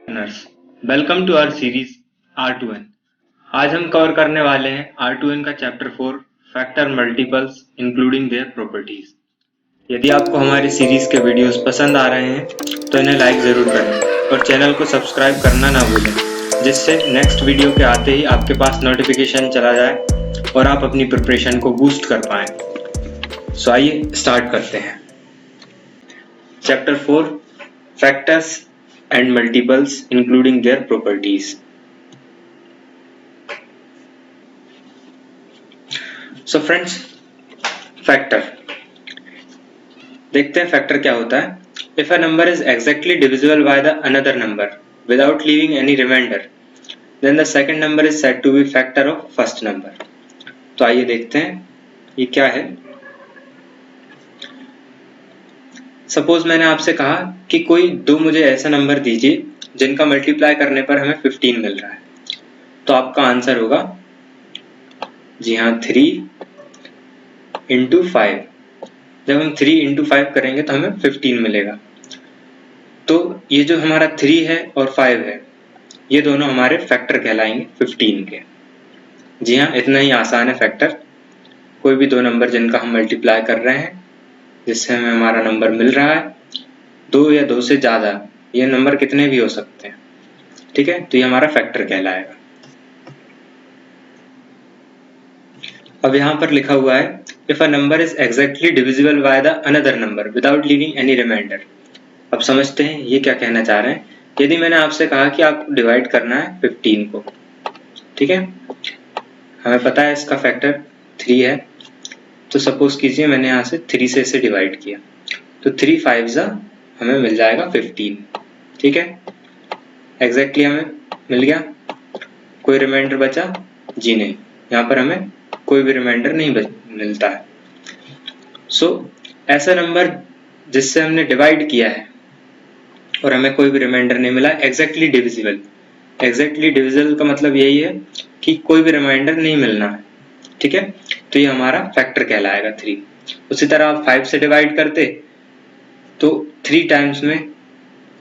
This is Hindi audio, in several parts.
Learners, welcome to our series R2N। आज हम कवर करने वाले हैं R2N का chapter 4 factor multiples including their properties. यदि आपको हमारी सीरीज के वीडियोस पसंद आ रहे हैं तो इन्हें लाइक जरूर करें और चैनल को सब्सक्राइब करना ना भूलें, जिससे नेक्स्ट वीडियो के आते ही आपके पास नोटिफिकेशन चला जाए और आप अपनी प्रिपरेशन को बूस्ट कर पाएं। सो आइए स्टार्ट करते हैं। Chapter 4 factors and multiples including their properties. So friends, factor देखते हैं फैक्टर क्या होता है। If a number is exactly divisible by the another number without leaving any remainder, then the second number is said to be factor of first number. तो आइए देखते हैं ये क्या है। सपोज मैंने आपसे कहा कि कोई दो मुझे ऐसा नंबर दीजिए जिनका मल्टीप्लाई करने पर हमें 15 मिल रहा है, तो आपका आंसर होगा जी हाँ 3 इंटू 5। जब हम 3 इंटू 5 करेंगे तो हमें 15 मिलेगा। तो ये जो हमारा 3 है और 5 है, ये दोनों हमारे फैक्टर कहलाएंगे 15 के। जी हाँ, इतना ही आसान है फैक्टर। कोई भी दो नंबर जिनका हम मल्टीप्लाई कर रहे हैं जिससे हमें हमारा नंबर मिल रहा है, दो या दो से ज्यादा, ये नंबर कितने भी हो सकते हैं, ठीक है, तो ये हमारा फैक्टर कहलाएगा। अब यहाँ पर लिखा हुआ है if a number is exactly divisible by the another number without leaving any remainder. अब समझते हैं ये क्या कहना चाह रहे हैं। यदि मैंने आपसे कहा कि आपको डिवाइड करना है 15 को, ठीक है, हमें पता है इसका फैक्टर 3 है, तो सपोज कीजिए मैंने यहाँ से 3 से इसे डिवाइड किया, तो 3 5 हमें मिल जाएगा 15, ठीक है, एग्जैक्टली हमें मिल गया। कोई रिमाइंडर बचा? जी नहीं, यहाँ पर हमें कोई भी रिमाइंडर नहीं मिलता है। सो ऐसा नंबर जिससे हमने डिवाइड किया है और हमें कोई भी रिमाइंडर नहीं मिला, एग्जैक्टली डिविजिबल। एग्जैक्टली डिविजिबल का मतलब यही है कि कोई भी रिमाइंडर नहीं मिलना है, ठीक है, तो ये हमारा फैक्टर कहलाएगा 3। उसी तरह आप 5 से डिवाइड करते तो 3 टाइम्स में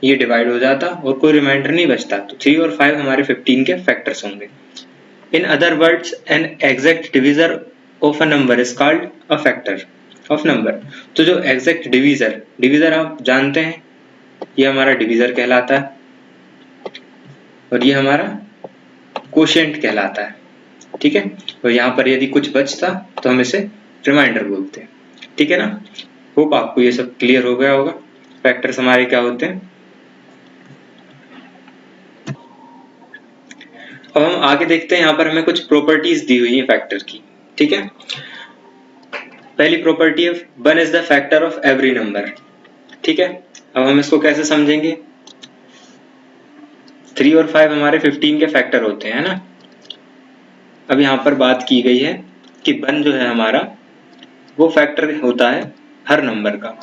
ये डिवाइड हो जाता और कोई रिमाइंडर नहीं बचता, तो 3 और 5 हमारे 15 के फैक्टर्स होंगे। In other words, an exact divisor of a number is called a factor of number. तो जो exact divisor आप जानते हैं, ये हमारा डिविजर कहलाता है और ये हमारा कोशेंट कहलाता है, ठीक है। और यहाँ पर यदि कुछ बचता तो हम इसे रिमाइंडर बोलते हैं, ठीक है ना। होप आपको ये सब क्लियर हो गया होगा फैक्टर्स हमारे क्या होते हैं। अब हम आगे देखते हैं, यहाँ पर हमें कुछ प्रॉपर्टीज दी हुई है फैक्टर की, ठीक है। पहली प्रॉपर्टी है 1 is the factor of every number, ठीक है। अब हम इसको कैसे समझेंगे। 3 और 5 हमारे 15 के फैक्टर होते हैं ना। अब यहाँ पर बात की गई है कि 1 जो है हमारा वो फैक्टर होता है हर नंबर का।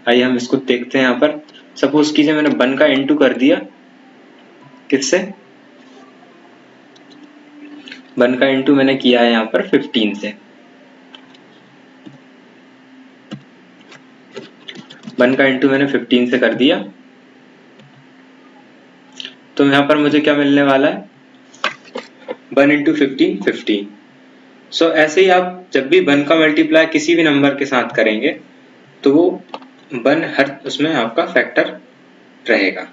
आइए हम इसको देखते हैं। यहाँ पर सपोज कीजिए मैंने 1 का इंटू कर दिया, किससे, 1 का इंटू मैंने किया है यहाँ पर 15 से। 1 का इंटू मैंने 15 से कर दिया, तो यहाँ पर मुझे क्या मिलने वाला है, 1 इंटू 15 15। सो ऐसे ही आप जब भी 1 का मल्टीप्लाई किसी भी नंबर के साथ करेंगे तो वो 1 हर उसमें आपका फैक्टर रहेगा।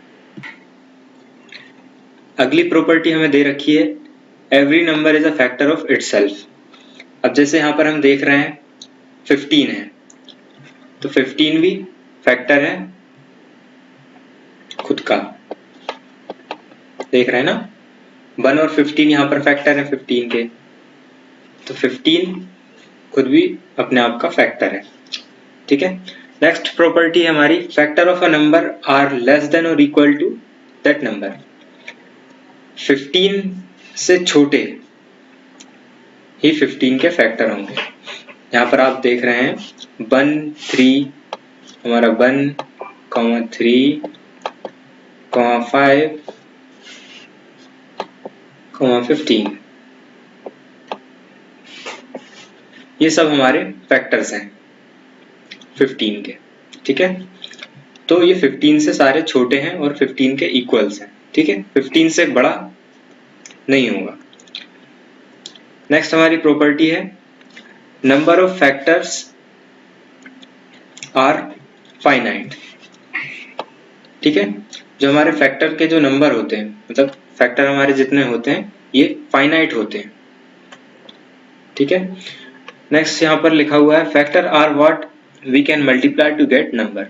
अगली प्रॉपर्टी हमें दे रखी है every number is a factor of itself. अब जैसे यहाँ पर हम देख रहे हैं 15 है, तो 15 भी फैक्टर है खुद का, देख रहे हैं ना। 1 और 15 यहाँ पर फैक्टर है 15 के, तो 15 खुद भी अपने आप का फैक्टर है, ठीक है। नेक्स्ट प्रॉपर्टी है हमारी factor of a number are less than और इक्वल टू दैट नंबर। 15 से छोटे ही 15 के फैक्टर होंगे। यहाँ पर आप देख रहे हैं 1 3 हमारा 1, 3, 5, 15, ये सब हमारे फैक्टर्स हैं 15 के, ठीक है। तो ये 15 से सारे छोटे हैं और 15 के इक्वल्स हैं। ठीक है, 15 से बड़ा नहीं होगा। नेक्स्ट हमारी प्रॉपर्टी है number of factors are finite. ठीक है, जो हमारे फैक्टर के जो नंबर होते हैं, मतलब फैक्टर हमारे जितने होते हैं ये फाइनाइट होते हैं। ठीक है, नेक्स्ट यहाँ पर लिखा हुआ है factor are what we can multiply to get number.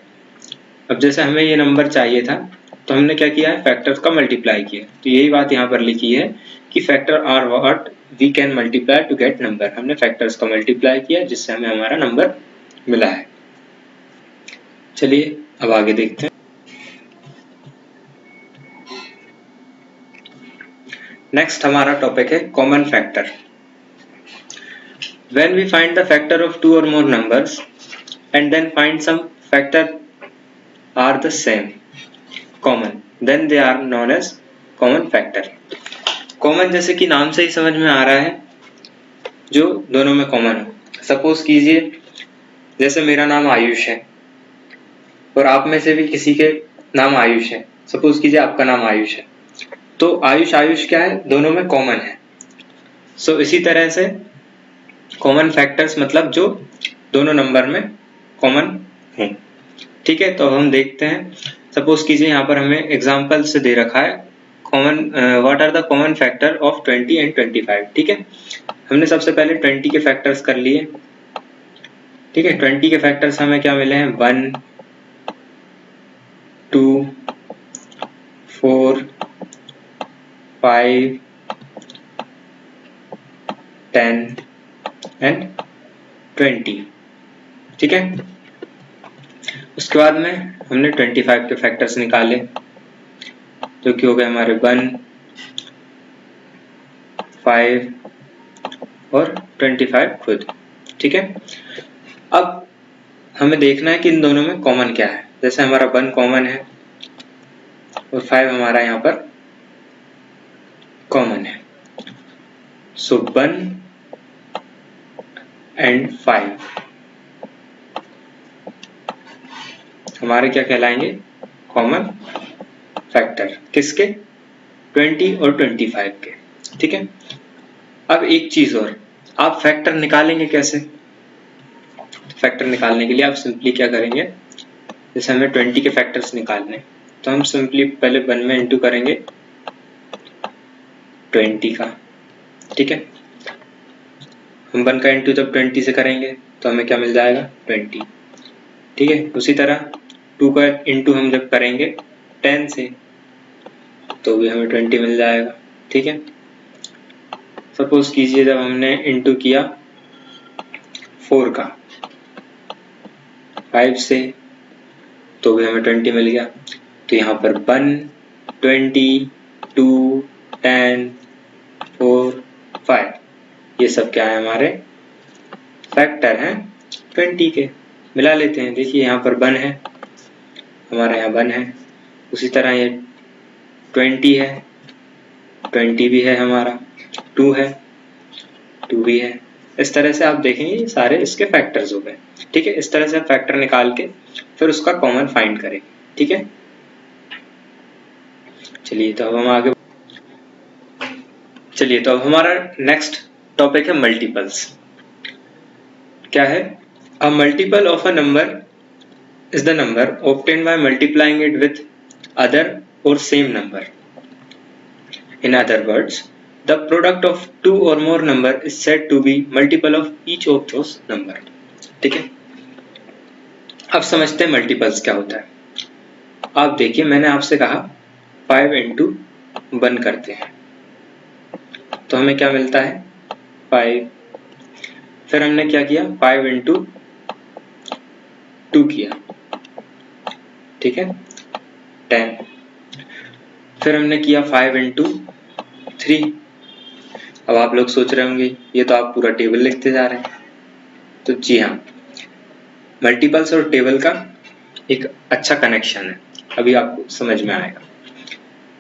अब जैसे हमें ये नंबर चाहिए था तो हमने क्या किया है, फैक्टर्स का मल्टीप्लाई किया। तो यही बात यहाँ पर लिखी है कि factor are what we can multiply to get number. हमने फैक्टर्स का मल्टीप्लाई किया जिससे हमें हमारा नंबर मिला है। चलिए अब आगे देखते हैं। नेक्स्ट हमारा टॉपिक है common factor. When we find the factor of two or more numbers and then find some factor are the same common, then they are known as common factor। Common जैसे कि नाम से ही समझ में आ रहा है, जो दोनों में कॉमन हो। सपोज कीजिए जैसे मेरा नाम आयुष है और आप में से भी किसी के नाम आयुष है। सपोज कीजिए आपका नाम आयुष है, तो आयुष आयुष क्या है, दोनों में कॉमन है। सो इसी तरह से कॉमन फैक्टर्स मतलब जो दोनों नंबर में कॉमन हों। ठीक है, तो हम देखते हैं। सपोज कीजिए यहाँ पर हमें एग्जांपल से दे रखा है common what are the common factor of 20 and 25। ठीक है, हमने सबसे पहले 20 के फैक्टर्स कर लिए। ठीक है, 20 के फैक्टर्स हमें क्या मिले हैं, 1 2 4 5 10 एंड 20। ठीक है, उसके बाद में हमने 25 के फैक्टर्स निकाले जो कि हो गए हमारे 1 5 और 25 खुद। ठीक है, अब हमें देखना है कि इन दोनों में कॉमन क्या है। जैसे हमारा 1 कॉमन है और 5 हमारा यहाँ पर कॉमन है। सो 1 एंड 5 हमारे क्या कहलाएंगे, कॉमन फैक्टर। किसके, 20 और 25 के। ठीक है, अब एक चीज और, आप फैक्टर निकालेंगे कैसे। फैक्टर निकालने के लिए आप सिंपली क्या करेंगे, जैसे हमें 20 के फैक्टर्स निकालने, तो हम सिंपली पहले 1 में इंटू करेंगे 20 का। ठीक है, हम 1 का इंटू जब 20 से करेंगे तो हमें क्या मिल जाएगा, 20। ठीक है, उसी तरह 2 का इंटू हम जब करेंगे 10 से तो भी हमें 20 मिल जाएगा। ठीक है, सपोज कीजिए जब हमने इंटू किया 4 का 5 से तो भी हमें 20 मिल गया। तो यहाँ पर 1 20 2 10 4 5 ये सब क्या है, हमारे फैक्टर हैं 20 के। मिला लेते हैं। देखिए यहाँ पर 1 है, हमारा यहाँ 1 है, उसी तरह ये 20 है, 20 भी है हमारा, 2 है, 2 भी है। इस तरह से आप देखेंगे ये सारे इसके फैक्टर्स हो गए। ठीक है, इस तरह से फैक्टर निकाल के फिर उसका कॉमन फाइंड करेंगे। ठीक है, चलिए तो अब हम आगे, चलिए तो अब हमारा नेक्स्ट टॉपिक है मल्टीपल्स। क्या है, a multiple of a number is the number obtained by multiplying it with other or same number. In other words, the product of two or more number is said to be multiple of each of those number. ठीक है, अब समझते हैं मल्टीपल्स क्या होता है। आप देखिए, मैंने आपसे कहा 5 into 1 करते हैं तो हमें क्या मिलता है, 5। फिर हमने क्या किया, 5 into 2 किया। ठीक है, 10। फिर हमने किया 5 into 3। अब आप लोग सोच रहे होंगे ये तो आप पूरा टेबल लिखते जा रहे हैं। तो जी हाँ, मल्टीपल्स और टेबल का एक अच्छा कनेक्शन है, अभी आपको समझ में आएगा।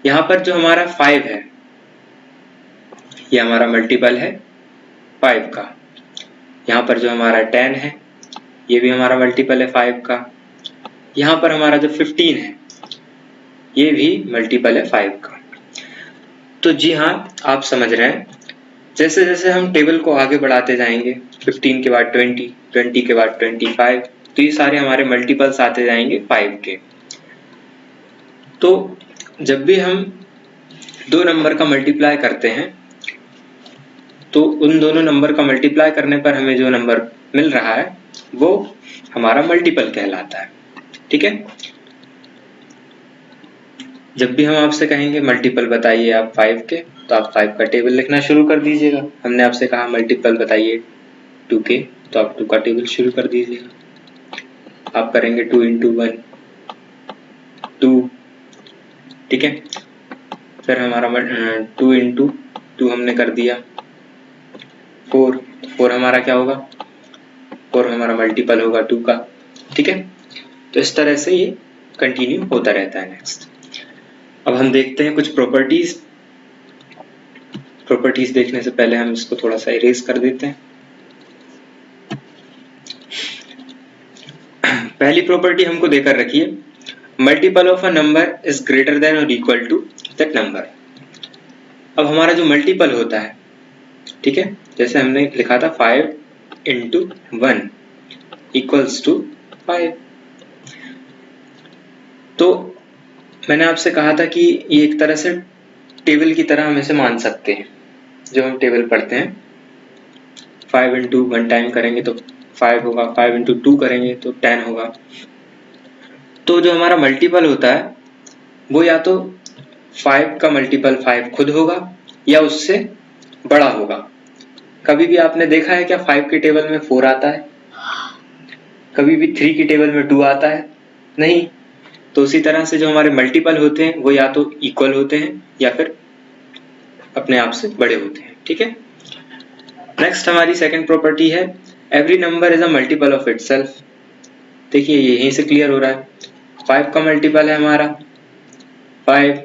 यहाँ पर जो हमारा 5 है ये हमारा मल्टीपल है 5 का। यहाँ पर जो हमारा 10 है ये भी हमारा मल्टीपल है 5 का। यहाँ पर हमारा जो 15 है ये भी मल्टीपल है 5 का। तो जी हाँ, आप समझ रहे हैं, जैसे जैसे हम टेबल को आगे बढ़ाते जाएंगे, 15 के बाद 20, 20 के बाद 25, तो ये सारे हमारे मल्टीपल्स आते जाएंगे 5 के। तो जब भी हम दो नंबर का मल्टीप्लाई करते हैं तो उन दोनों नंबर का मल्टीप्लाई करने पर हमें जो नंबर मिल रहा है वो हमारा मल्टीपल कहलाता है। ठीक है, जब भी हम आपसे कहेंगे मल्टीपल बताइए आप 5 के, तो आप 5 का टेबल लिखना शुरू कर दीजिएगा। हमने आपसे कहा मल्टीपल बताइए 2 के, तो आप 2 का टेबल शुरू कर दीजिएगा। आप करेंगे 2 इंटू 1 2, ठीक है। फिर हमारा 2 इंटू 2 हमने कर दिया 4, 4 हमारा क्या होगा, 4 हमारा मल्टीपल होगा 2 का। ठीक है, तो इस तरह से ये कंटिन्यू होता रहता है। नेक्स्ट अब हम देखते हैं कुछ प्रॉपर्टीज। प्रॉपर्टीज देखने से पहले हम इसको थोड़ा सा इरेज कर देते हैं। पहली प्रॉपर्टी हमको देकर रखिए, multiple of a number is greater than और इक्वल टू दैट नंबर। अब हमारा जो मल्टीपल होता है, ठीक है, जैसे हमने लिखा था 5 इंटू 1 इक्वल्स टू 5, तो मैंने आपसे कहा था कि ये एक तरह से टेबल की तरह हम इसे मान सकते हैं। जो हम टेबल पढ़ते हैं 5 इंटू 1 टाइम करेंगे तो 5 होगा, 5 इंटू 2 करेंगे तो 10 होगा। तो जो हमारा मल्टीपल होता है वो या तो 5 का मल्टीपल 5 खुद होगा या उससे बड़ा होगा। कभी भी आपने देखा है क्या 5 के टेबल में 4 आता है? कभी भी 3 की टेबल में 2 आता है? नहीं। तो उसी तरह से जो हमारे मल्टीपल होते हैं वो या तो इक्वल होते हैं या फिर अपने आप से बड़े होते हैं। ठीक है, नेक्स्ट हमारी सेकंड प्रॉपर्टी है, every number is a multiple of itself. देखिए ये यहीं से क्लियर हो रहा है, 5 का मल्टीपल है हमारा 5।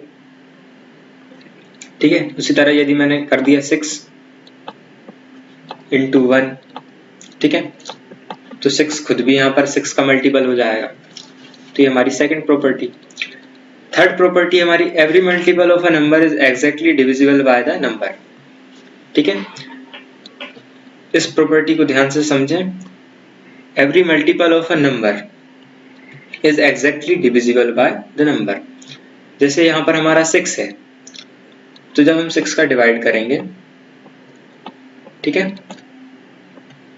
ठीक है, उसी तरह यदि मैंने कर दिया 6 इंटू 1, ठीक है, तो 6 खुद भी यहाँ पर 6 का मल्टीपल हो जाएगा। तो ये हमारी सेकंड प्रॉपर्टी। थर्ड प्रॉपर्टी हमारी, every multiple of a number is exactly divisible by the number. ठीक है, इस प्रॉपर्टी को ध्यान से समझें, every multiple of a number is exactly divisible by the number. जैसे यहाँ पर हमारा 6 है, तो जब हम 6 का डिवाइड करेंगे, ठीक है,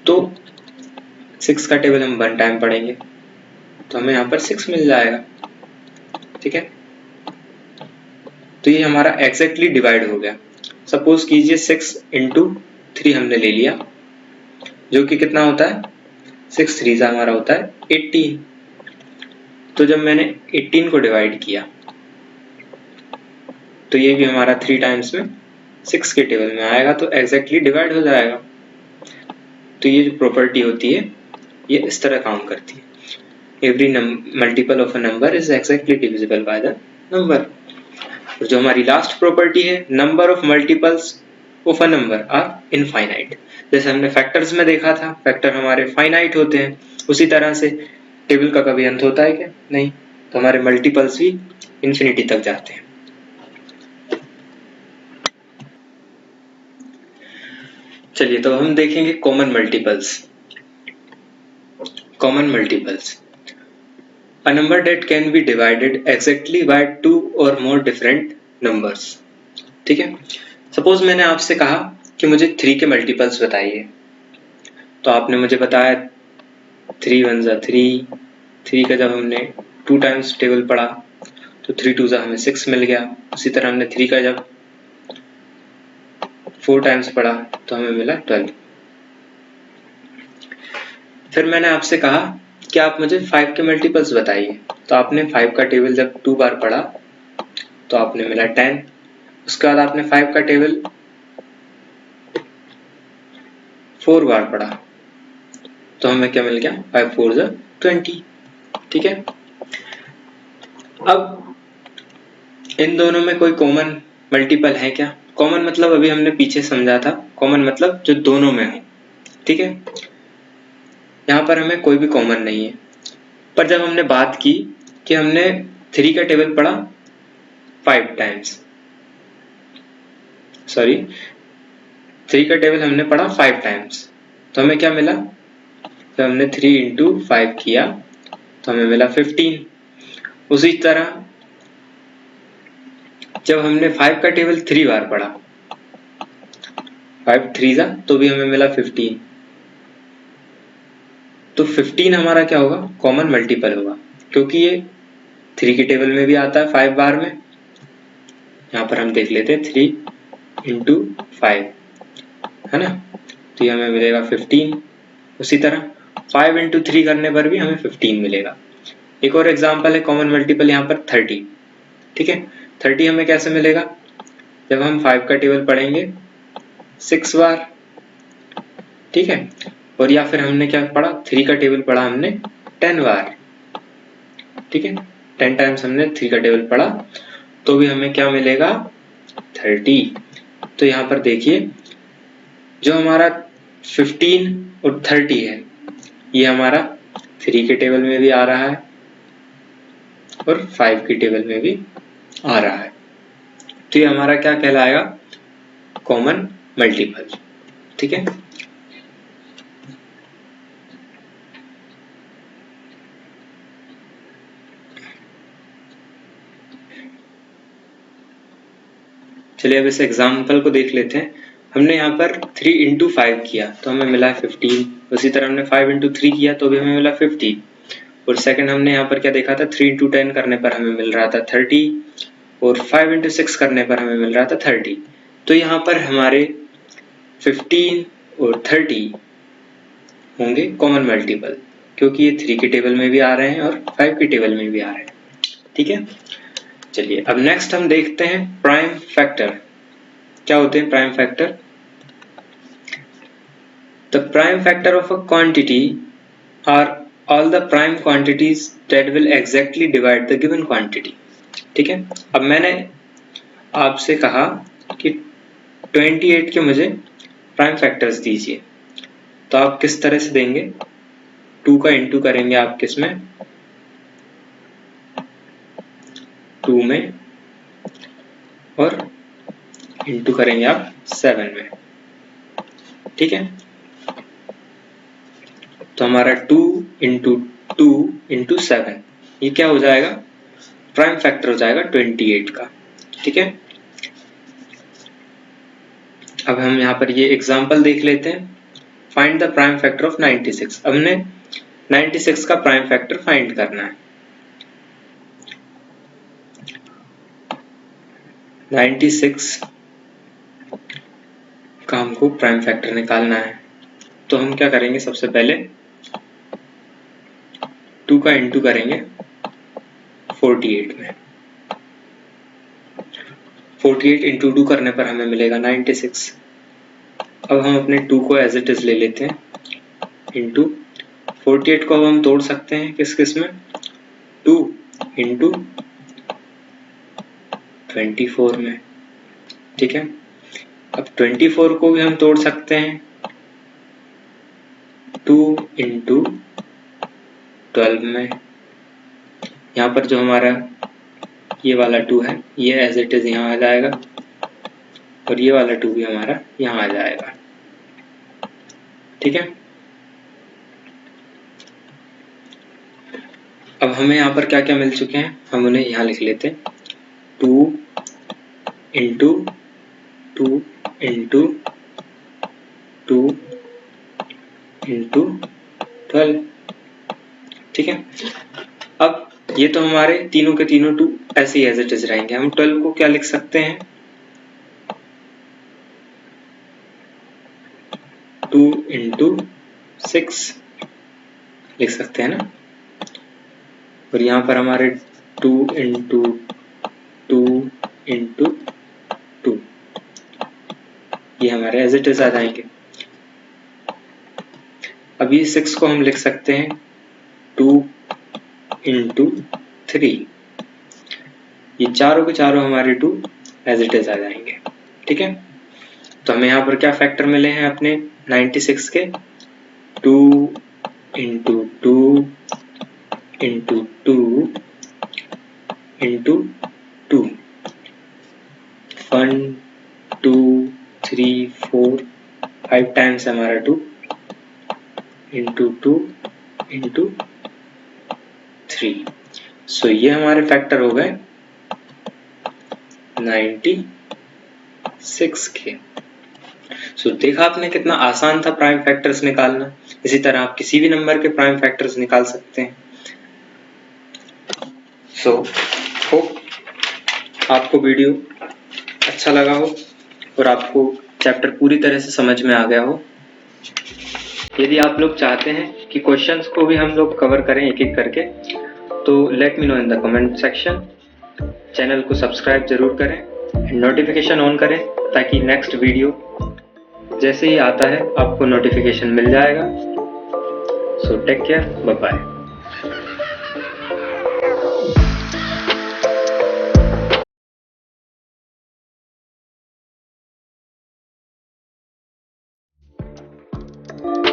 तो 6 का टेबल हम 1 टाइम पढ़ेंगे तो हमें यहाँ पर 6 मिल जाएगा। ठीक है, तो ये हमारा एग्जैक्टली डिवाइड हो गया। सपोज कीजिए 6 इंटू 3 हमने ले लिया, जो कि कितना होता है, 6 3 हमारा होता है 18। तो जब मैंने 18 को डिवाइड किया तो ये भी हमारा 3 टाइम्स में 6 के टेबल में आएगा, तो एग्जैक्टली डिवाइड हो जाएगा। तो ये जो प्रॉपर्टी होती है ये इस तरह काम करती है, every multiple of a number is exactly divisible by the number. और जो हमारी लास्ट प्रॉपर्टी है, number of multiples of a number are infinite. जैसे हमने फैक्टर्स में देखा था, फैक्टर हमारे फाइनाइट होते हैं, उसी तरह से टेबल का कभी अंत होता है क्या? नहीं। तो हमारे मल्टीपल्स भी इन्फिनिटी तक जाते हैं। चलिए तो हम देखेंगे common multiples. Common multiples, a number that can be divided exactly by 2 or more different numbers। ठीक है, सपोज मैंने आपसे कहा कि मुझे 3 के मल्टीपल्स बताइए, तो आपने मुझे बताया 3 1 जा 3, 3 का जब हमने 2 टाइम्स टेबल पढ़ा तो 3 2 जा हमें 6 मिल गया। उसी तरह हमने 3 का जब 4 टाइम्स पढ़ा तो हमें मिला 12। फिर मैंने आपसे कहा कि आप मुझे 5 के मल्टीपल्स बताइए, तो आपने 5 का टेबल जब 2 बार पढ़ा तो आपने मिला 10। उसके बाद आपने 5 का टेबल 4 बार पढ़ा तो हमें क्या मिल गया, 5 4 जा 20। ठीक है, अब इन दोनों में कोई कॉमन मल्टीपल है क्या? कॉमन मतलब अभी हमने पीछे समझा था, कॉमन मतलब जो दोनों में हो। ठीक है, यहाँ पर हमें कोई भी कॉमन नहीं है। पर जब हमने बात की कि हमने 3 का टेबल पढ़ा 5 टाइम्स, सॉरी 3 का टेबल हमने पढ़ा 5 टाइम्स, तो हमें क्या मिला, जब हमने 3 इंटू 5 किया तो हमें मिला 15। उसी तरह जब हमने 5 का टेबल 3 बार पढ़ा, 5 3 जा तो भी हमें मिला 15। तो 15 हमारा क्या होगा, कॉमन मल्टीपल होगा, क्योंकि ये 3 के टेबल में भी आता है 5 बार में। यहाँ पर हम देख लेते हैं 3 इंटू 5 है ना, तो ये हमें मिलेगा 15। उसी तरह 5 इंटू 3 करने पर भी हमें 15 मिलेगा। एक और एग्जाम्पल है कॉमन मल्टीपल यहाँ पर 30। ठीक है, 30 हमें कैसे मिलेगा, जब हम 5 का टेबल पढ़ेंगे 6 बार, ठीक है, और या फिर हमने क्या पढ़ा, 3 का टेबल पढ़ा हमने 10 बार, ठीक है, 10 टाइम्स हमने 3 का टेबल पढ़ा तो भी हमें क्या मिलेगा, 30। तो यहाँ पर देखिए जो हमारा 15 और 30 है, ये हमारा 3 के टेबल में भी आ रहा है और 5 के टेबल में भी आ रहा है, तो ये हमारा क्या कहलाएगा, कॉमन मल्टीपल। ठीक है, चलिए अब इस एग्जाम्पल को देख लेते हैं। हमने यहाँ पर 3 इंटू 5 किया तो हमें मिला 15। उसी तरह हमने 5 इंटू 3 किया तो भी हमें मिला 50। और सेकंड हमने यहाँ पर क्या देखा था, 3 इंटू 10 करने पर हमें मिल रहा था 30 और 5 इंटू 6 करने पर हमें मिल रहा था 30। तो यहाँ पर हमारे 15 और 30 होंगे कॉमन मल्टीपल, क्योंकि ये 3 के टेबल में भी आ रहे हैं और 5 के टेबल में भी आ रहे हैं। ठीक है, चलिए अब नेक्स्ट हम देखते हैं प्राइम फैक्टर। क्या होते हैं prime factor? The prime factor of a quantity are all the prime quantities that will exactly divide the given quantity. ठीक है, अब मैंने आपसे कहा कि 28 के मुझे प्राइम फैक्टर्स दीजिए, तो आप किस तरह से देंगे, 2 का इंटू करेंगे आप किस में, 2 में, और इंटू करेंगे आप 7 में। ठीक है, तो हमारा 2 इंटू 2 इंटू 7 ये क्या हो जाएगा, प्राइम फैक्टर हो जाएगा 28 का। ठीक है, अब हम यहाँ पर ये एग्जांपल देख लेते हैं। Find the prime factor of 96। अब हमने 96 का प्राइम फैक्टर फाइंड करना है। 96 का हमको प्राइम फैक्टर निकालना है, तो हम क्या करेंगे, सबसे पहले 2 का इंटू करेंगे 48 में। 48 इंटू 2 करने पर हमें मिलेगा 96। अब हम अपने 2 को एज इट इज ले लेते हैं, इंटू 48 को अब हम तोड़ सकते हैं किस किस में, 2 इंटू 24 में। ठीक है, अब 24 को भी हम तोड़ सकते हैं 2 इंटू 12 में। यहाँ पर जो हमारा ये वाला 2 है ये एज इट इज यहाँ आ जाएगा और ये वाला 2 भी हमारा यहाँ आ जाएगा। ठीक है, अब हमें यहाँ पर क्या क्या मिल चुके हैं, हम उन्हें यहाँ लिख लेते हैं, 2 इंटू 2 इंटू 2 इंटू 12। ठीक है, अब ये तो हमारे तीनों के तीनों 2 ऐसे ही एज इट इज रहेंगे। हम 12 को क्या लिख सकते हैं, 2 इंटू 6 लिख सकते हैं ना, और यहाँ पर हमारे 2 इंटू 2 इंटू 2 ये हमारे एज इट इज आ जाएंगे। अब ये 6 को हम लिख सकते हैं 2 इंटू 3, ये चारों के चारों हमारे 2 एज इट इज आ जाएंगे। ठीक है, तो हमें यहाँ पर क्या फैक्टर मिले हैं अपने 96 के, 2 इंटू 2 इंटू 2 इंटू 2। डिफरेंस है हमारा 2 इंटू 2 इंटू 3। सो ये हमारे फैक्टर हो गए 96 के। सो देखा आपने कितना आसान था प्राइम फैक्टर्स निकालना। इसी तरह आप किसी भी नंबर के प्राइम फैक्टर्स निकाल सकते हैं। सो होप आपको वीडियो अच्छा लगा हो और आपको चैप्टर पूरी तरह से समझ में आ गया हो। यदि आप लोग चाहते हैं कि क्वेश्चंस को भी हम लोग कवर करें एक एक करके, तो let me know in the comment section. Channel को सब्सक्राइब जरूर करें, नोटिफिकेशन ऑन करें ताकि नेक्स्ट वीडियो जैसे ही आता है आपको नोटिफिकेशन मिल जाएगा। So take care, bye bye.